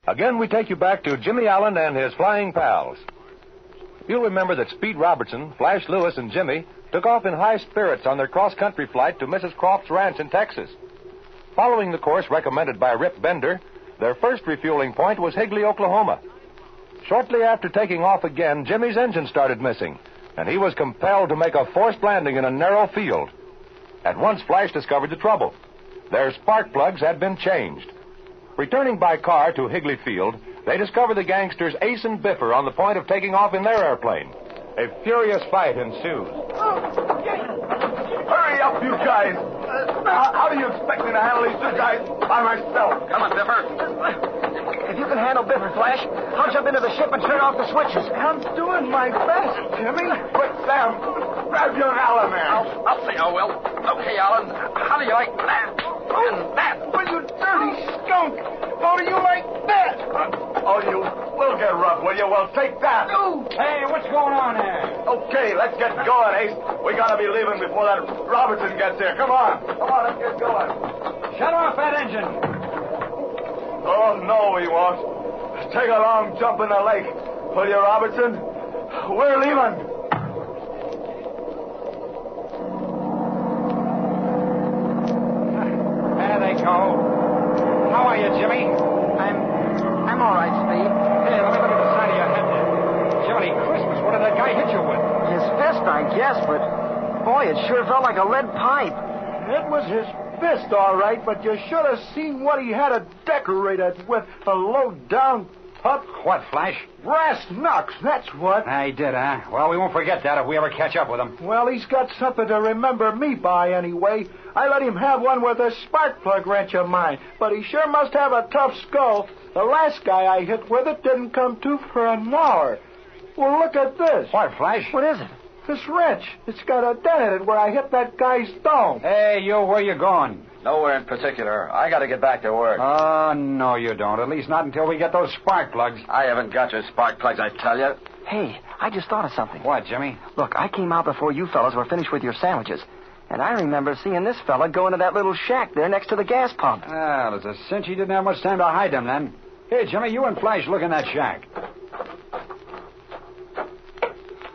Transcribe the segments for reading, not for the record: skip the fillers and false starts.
Again, we take you back to Jimmy Allen and his flying pals. You'll remember that Speed Robertson, Flash Lewis, and Jimmy took off in high spirits on their cross-country flight to Mrs. Croft's ranch in Texas. Following the course recommended by Rip Bender, their first refueling point was Higley, Oklahoma. Shortly after taking off again, Jimmy's engine started missing, and he was compelled to make a forced landing in a narrow field. At once, Flash discovered the trouble. Their spark plugs had been changed. Returning by car to Higley Field, they discovered the gangsters Ace and Biffer on the point of taking off in their airplane. A furious fight ensues. Hurry up, you guys. How do you expect me to handle these two guys by myself? Come on, Biffer. If you can handle Biffer, Flash, I'll jump into the ship and turn off the switches. I'm doing my best, Jimmy. Quick, Sam, grab young Allen there. I'll say I will. Okay, Alan. How do you like that? And that? Well, you dirty skunk. How do you like that? Oh, you will get rough, will you? Well, take that. Hey, what's going on there? Okay, let's get going, Ace. We gotta be leaving before that Robertson gets here. Come on, let's get going. Shut off that engine. Oh, no, he won't. Take a long jump in the lake. Will you, Robertson? We're leaving. There they go. How are you, Jimmy? I'm all right, Speed. Hey, let me look at the side of your head there. Jiminy Christmas, what did that guy hit you with? His fist, I guess, but boy, it sure felt like a lead pipe. It was his fist, all right, but you should have seen what he had to decorate it with. A low-down pup. What, Flash? Brass knucks, that's what. He did, huh? Well, we won't forget that if we ever catch up with him. Well, he's got something to remember me by anyway. I let him have one with a spark plug wrench of mine, but he sure must have a tough skull. The last guy I hit with it didn't come to for an hour. Well, look at this. What, Flash? What is it? This wrench. It's got a dent in it where I hit that guy's dome. Hey, you, where you going? Nowhere in particular. I got to get back to work. Oh, no, you don't. At least not until we get those spark plugs. I haven't got your spark plugs, I tell you. Hey, I just thought of something. What, Jimmy? Look, I came out before you fellas were finished with your sandwiches. And I remember seeing this fella go into that little shack there next to the gas pump. Well, it's a cinch he didn't have much time to hide them then. Here, Jimmy, you and Flash look in that shack.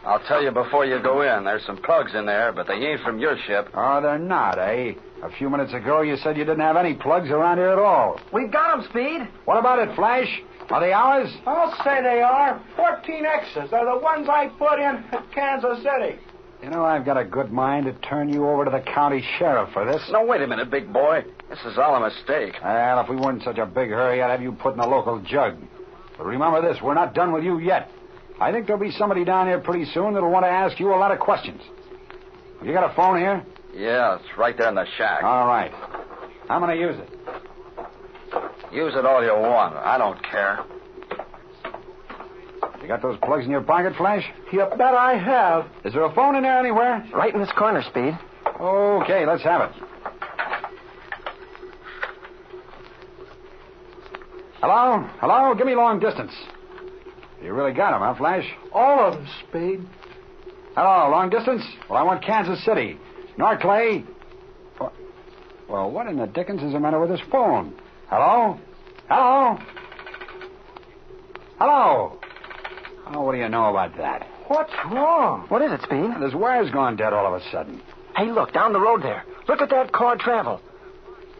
I'll tell you before you go in. There's some plugs in there, but they ain't from your ship. Oh, they're not, eh? A few minutes ago, you said you didn't have any plugs around here at all. We've got 'em, Speed. What about it, Flash? Are they ours? I'll say they are. 14 X's. They're the ones I put in at Kansas City. You know, I've got a good mind to turn you over to the county sheriff for this. No, wait a minute, big boy. This is all a mistake. Well, if we weren't in such a big hurry, I'd have you put in a local jug. But remember this, we're not done with you yet. I think there'll be somebody down here pretty soon that'll want to ask you a lot of questions. Have you got a phone here? Yeah, it's right there in the shack. All right. I'm going to use it. Use it all you want. I don't care. You got those plugs in your pocket, Flash? You bet I have. Is there a phone in there anywhere? Right in this corner, Speed. Okay, let's have it. Hello? Hello? Give me long distance. You really got him, huh, Flash? All of them, Speed. Hello, long distance? Well, I want Kansas City. North Clay. Well, what in the dickens is the matter with this phone? Hello? Hello? Hello? Oh, what do you know about that? What's wrong? What is it, Speed? This wire's gone dead all of a sudden. Hey, look, down the road there. Look at that car travel.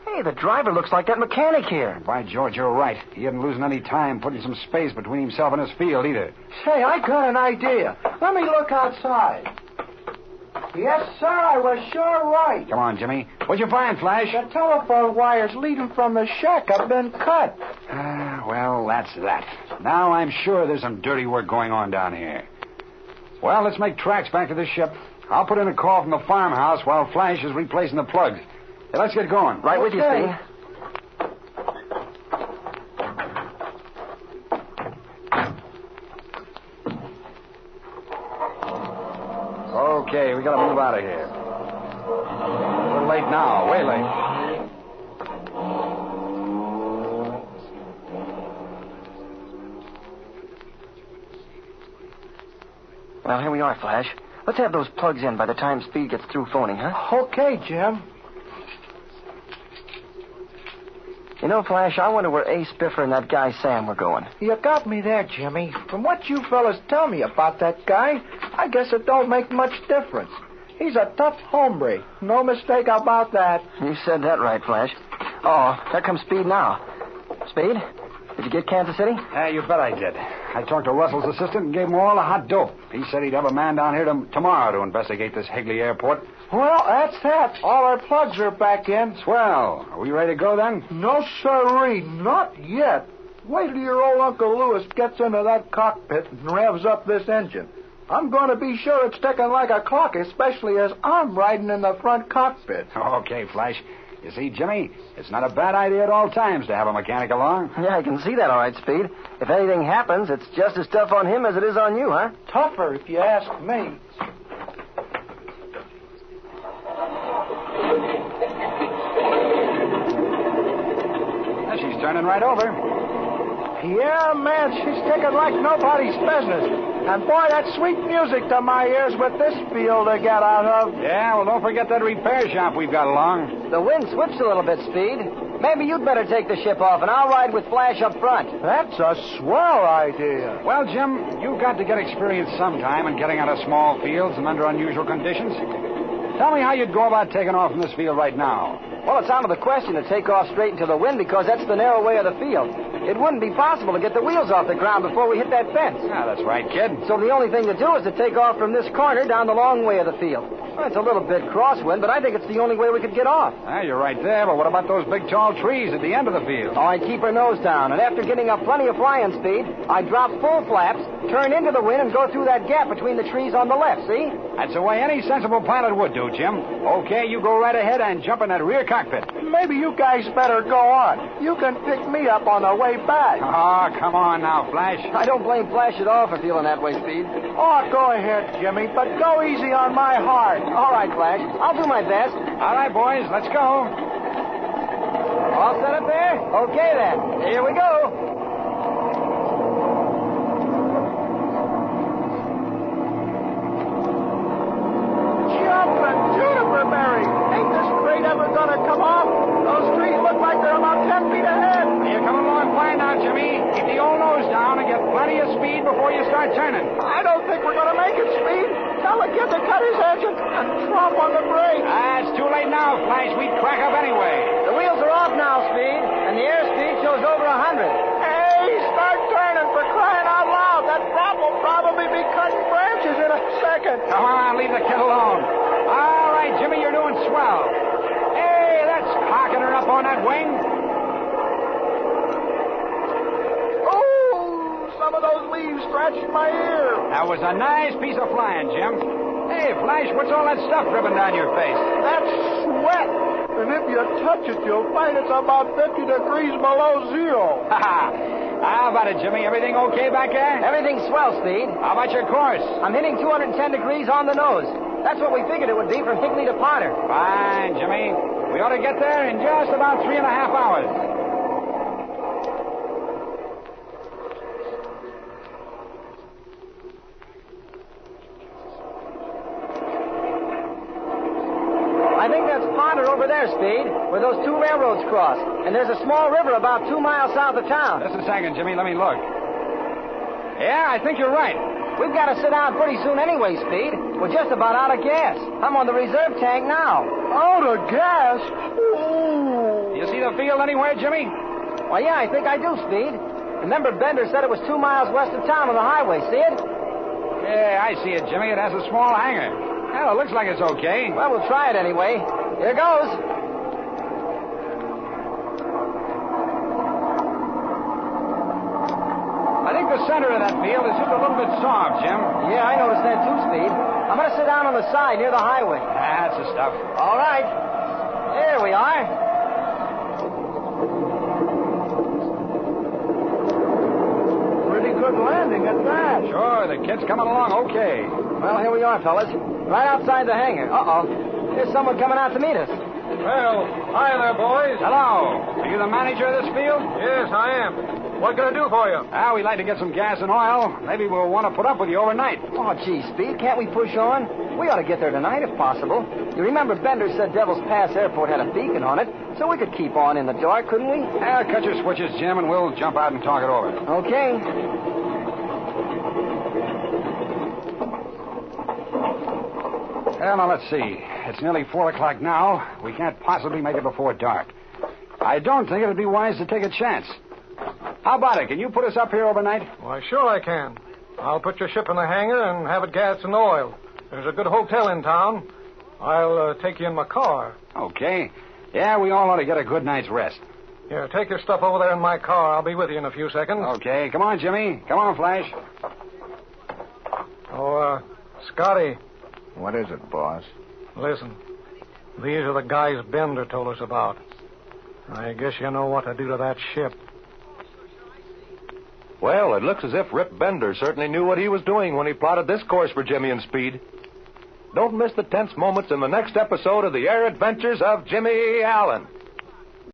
Hey, the driver looks like that mechanic here. By George, you're right. He isn't losing any time putting some space between himself and his field, either. Say, I got an idea. Let me look outside. Yes, sir, I was sure right. Come on, Jimmy. What'd you find, Flash? The telephone wires leading from the shack have been cut. Well, that's that. Now I'm sure there's some dirty work going on down here. Well, let's make tracks back to the ship. I'll put in a call from the farmhouse while Flash is replacing the plugs. Hey, let's get going. Right with you, Speed. Okay, we gotta move out of here. We're late now, way late. Well, here we are, Flash. Let's have those plugs in by the time Speed gets through phoning, huh? Okay, Jim. You know, Flash, I wonder where Ace Biffer and that guy Sam were going. You got me there, Jimmy. From what you fellas tell me about that guy, I guess it don't make much difference. He's a tough hombre. No mistake about that. You said that right, Flash. Oh, there comes Speed now. Speed, did you get Kansas City? Yeah, you bet I did. I talked to Russell's assistant and gave him all the hot dope. He said he'd have a man down here tomorrow to investigate this Higley Airport. Well, that's that. All our plugs are back in. Swell. Are we ready to go then? No, sirree. Not yet. Wait till your old Uncle Lewis gets into that cockpit and revs up this engine. I'm going to be sure it's ticking like a clock, especially as I'm riding in the front cockpit. Okay, Flash. You see, Jimmy, it's not a bad idea at all times to have a mechanic along. Yeah, I can see that all right, Speed. If anything happens, it's just as tough on him as it is on you, huh? Tougher, if you ask me. She's turning right over. Yeah, man, she's ticking like nobody's business. And boy, that's sweet music to my ears with this field to get out of. Yeah, well, don't forget that repair shop we've got along. The wind switched a little bit, Speed. Maybe you'd better take the ship off, and I'll ride with Flash up front. That's a swell idea. Well, Jim, you've got to get experience sometime in getting out of small fields and under unusual conditions. Tell me how you'd go about taking off from this field right now. Well, it's out of the question to take off straight into the wind because that's the narrow way of the field. It wouldn't be possible to get the wheels off the ground before we hit that fence. Yeah, that's right, kid. So the only thing to do is to take off from this corner down the long way of the field. Well, it's a little bit crosswind, but I think it's the only way we could get off. Yeah, you're right there, but what about those big tall trees at the end of the field? Oh, I'd keep her nose down, and after getting up plenty of flying speed, I'd drop full flaps, turn into the wind, and go through that gap between the trees on the left, see? That's the way any sensible pilot would do, Jim. Okay, you go right ahead and jump in that rear cockpit. Maybe you guys better go on. You can pick me up on the way back. Oh, come on now, Flash. I don't blame Flash at all for feeling that way, Speed. Oh, go ahead, Jimmy, but go easy on my heart. All right, Flash. I'll do my best. All right, boys, let's go. All set up there? Okay, then. Here we go. Jumping juniper berry. Ain't this crate ever gonna come off? Those trees look like they're about 10 feet ahead. You're coming along fine now, Jimmy. Keep the old nose down and get plenty of speed before you start turning. I don't think we're gonna make it, Speed. Tell the kid to cut his engine and drop on the brake. It's too late now, Flash. We'd crack up anyway. The wheels are off now, Speed, and the airspeed shows over 100. Hey, start turning for crying out loud. That prop will probably be cutting branches in a second. Come on, leave the kid alone. All right, Jimmy, you're doing swell. Hey, that's cocking her up on that wing. Oh, some of those leaves scratched my ear. That was a nice piece of flying, Jim. Hey, Flash, what's all that stuff dripping down your face? That's sweat. And if you touch it, you'll find it's about 50 degrees below zero. How about it, Jimmy? Everything okay back there? Everything's swell, Speed. How about your course? I'm hitting 210 degrees on the nose. That's what we figured it would be from Higley to Potter. Fine, Jimmy. We ought to get there in just about 3.5 hours. I think that's Potter over there, Speed, where those two railroads cross. And there's a small river about 2 miles south of town. Just a second, Jimmy. Let me look. Yeah, I think you're right. We've got to sit down pretty soon anyway, Speed. We're just about out of gas. I'm on the reserve tank now. Out of gas? Ooh. You see the field anywhere, Jimmy? Well, yeah, I think I do, Speed. Remember, Bender said it was 2 miles west of town on the highway. See it? Yeah, I see it, Jimmy. It has a small hangar. Well, it looks like it's okay. Well, we'll try it anyway. Here goes. I think the center of that field is just a little bit soft, Jim. Yeah, I noticed that too, Speed. I'm going to sit down on the side near the highway. That's the stuff. All right. There we are. Pretty good landing at that. Sure, the kid's coming along okay. Well, here we are, fellas. Right outside the hangar. Uh-oh. There's someone coming out to meet us. Well, hi there, boys. Hello. Are you the manager of this field? Yes, I am. What can I do for you? We'd like to get some gas and oil. Maybe we'll want to put up with you overnight. Oh, gee, Speed, can't we push on? We ought to get there tonight if possible. You remember Bender said Devil's Pass Airport had a beacon on it, so we could keep on in the dark, couldn't we? Cut your switches, Jim, and we'll jump out and talk it over. Okay. Well, now, let's see. It's nearly 4 o'clock now. We can't possibly make it before dark. I don't think it'd be wise to take a chance. How about it? Can you put us up here overnight? Why, sure I can. I'll put your ship in the hangar and have it gassed and oiled. There's a good hotel in town. I'll take you in my car. Okay. Yeah, we all ought to get a good night's rest. Here, take your stuff over there in my car. I'll be with you in a few seconds. Okay. Come on, Jimmy. Come on, Flash. Oh, Scotty, What is it, boss? listen. These are the guys Bender told us about. I guess you know what to do to that ship. Well, it looks as if Rip Bender certainly knew what he was doing when he plotted this course for Jimmy and Speed. Don't miss the tense moments in the next episode of The Air Adventures of Jimmy Allen.